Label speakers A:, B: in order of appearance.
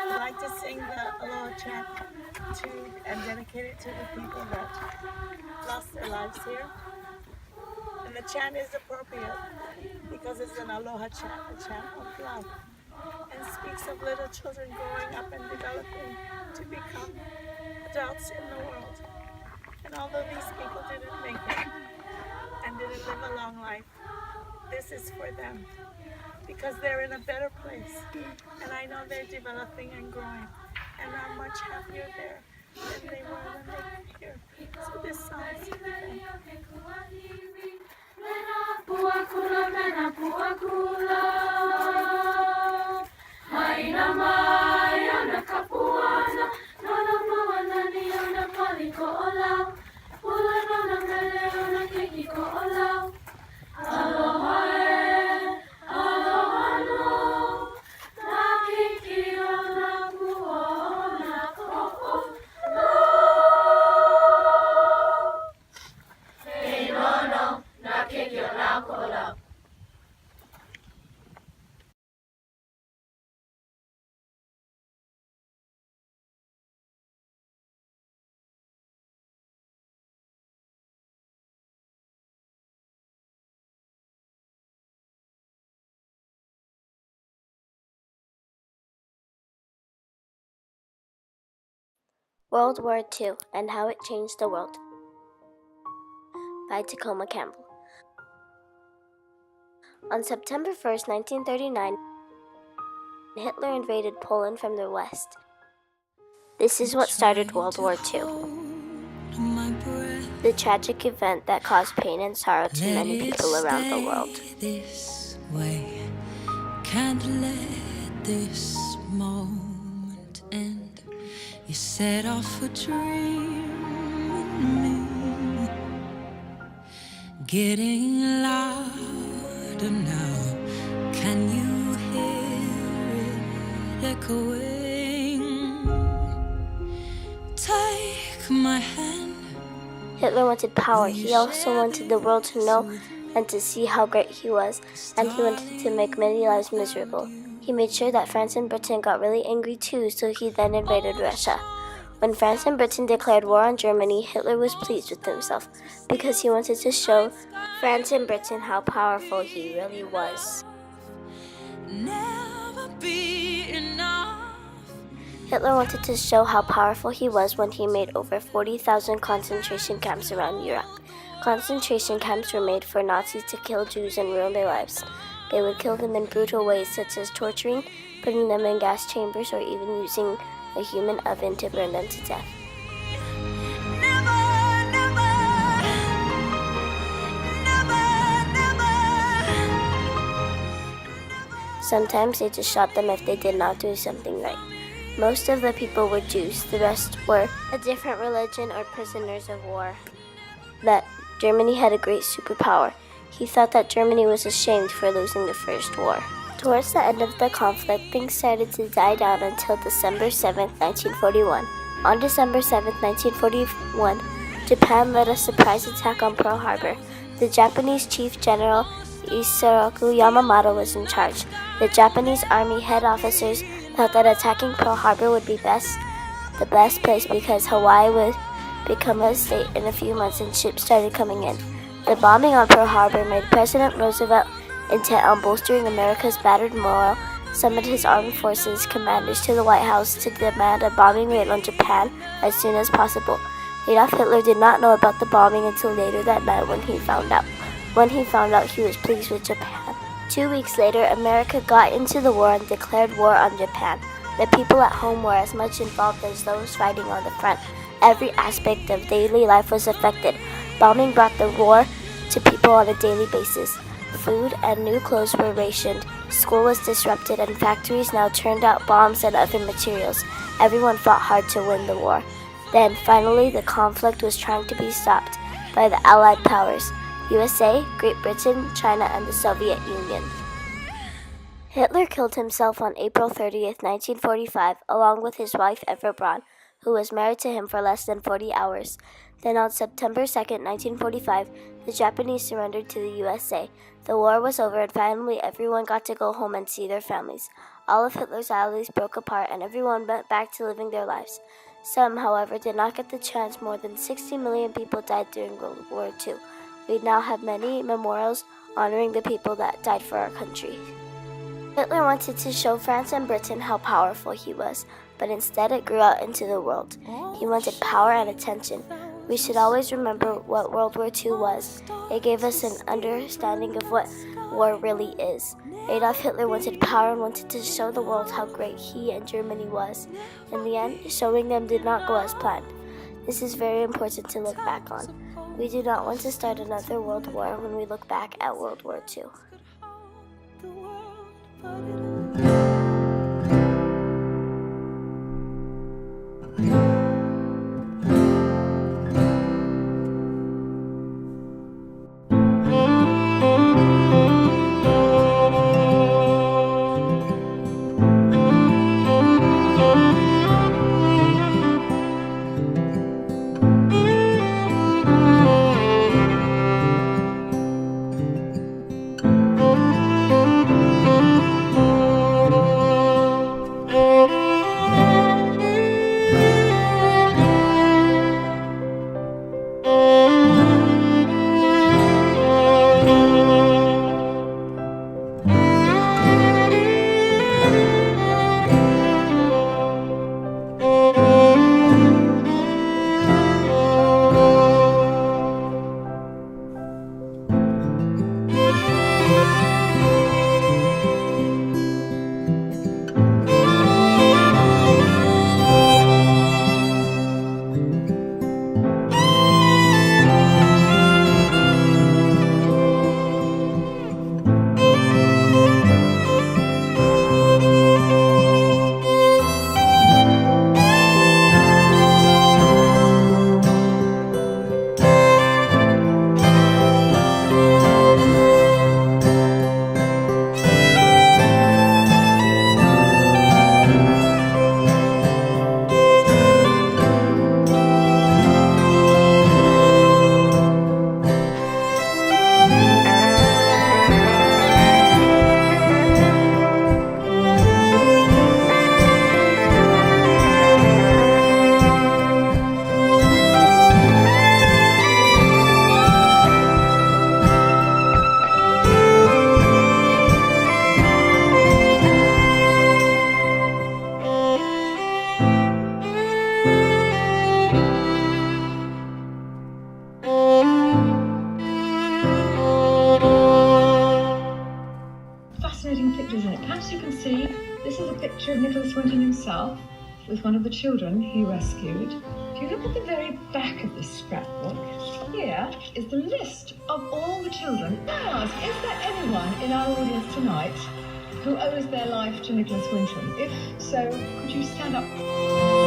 A: I'd like to sing the Aloha chant and dedicate it to the people that lost their lives here. And the chant is appropriate because it's an Aloha chant, a chant of love, and speaks of little children growing up and developing to become adults in the world. And although these people didn't make it and didn't live a long life, this is for them because they're in a better place. And I know they're developing and growing and are much happier there than they were when they were here. So this song is for them.
B: World War II and How It Changed the World by Tacoma Campbell. On September 1st, 1939, Hitler invaded Poland from the west. This is what started World War II. The tragic event that caused pain and sorrow to many people around the world.
C: This way. Can't let this moment end. You set off a dream in me, getting louder now. Can you hear it echoing? Take my hand.
B: Hitler wanted power. He also wanted the world to know and to see how great he was, and he wanted to make many lives miserable. He made sure that France and Britain got really angry too, so he then invaded Russia. When France and Britain declared war on Germany, Hitler was pleased with himself because he wanted to show France and Britain how powerful he really was.
C: Never be enough.
B: Hitler wanted to show how powerful he was when he made over 40,000 concentration camps around Europe. Concentration camps were made for Nazis to kill Jews and ruin their lives. They would kill them in brutal ways such as torturing, putting them in gas chambers, or even using a human oven to burn them to death. Sometimes they just shot them if they did not do something right. Most of the people were Jews, the rest were a different religion or prisoners of war. That Germany had a great superpower. He thought that Germany was ashamed for losing the First War. Towards the end of the conflict, things started to die down until December 7, 1941. On December 7, 1941, Japan led a surprise attack on Pearl Harbor. The Japanese Chief General Isoroku Yamamoto was in charge. The Japanese Army head officers thought that attacking Pearl Harbor would be the best place because Hawaii would become a state in a few months and ships started coming in. The bombing on Pearl Harbor made President Roosevelt, intent on bolstering America's battered morale, summoned his armed forces commanders to the White House to demand a bombing raid on Japan as soon as possible. Adolf Hitler did not know about the bombing until later that night when he found out. When he found out, he was pleased with Japan. 2 weeks later, America got into the war and declared war on Japan. The people at home were as much involved as those fighting on the front. Every aspect of daily life was affected. Bombing brought the war to people on a daily basis. Food and new clothes were rationed. School was disrupted and factories now turned out bombs and other materials. Everyone fought hard to win the war. Then, finally, the conflict was trying to be stopped by the Allied powers, USA, Great Britain, China, and the Soviet Union. Hitler killed himself on April 30th, 1945, along with his wife Eva Braun, who was married to him for less than 40 hours. Then on September 2nd, 1945, the Japanese surrendered to the USA. The war was over and finally everyone got to go home and see their families. All of Hitler's allies broke apart and everyone went back to living their lives. Some, however, did not get the chance. More than 60 million people died during World War II. We now have many memorials honoring the people that died for our country. Hitler wanted to show France and Britain how powerful he was, but instead it grew out into the world. He wanted power and attention. We should always remember what World War II was. It gave us an understanding of what war really is. Adolf Hitler wanted power and wanted to show the world how great he and Germany was. In the end, showing them did not go as planned. This is very important to look back on. We do not want to start another world war when we look back at World War II.
D: Fascinating pictures in it. Perhaps you can see, this is a picture of Nicholas Winton himself with one of the children he rescued. If you look at the very back of this scrapbook, here is the list of all the children. May I ask, is there anyone in our audience tonight who owes their life to Nicholas Winton? If so, could you stand up?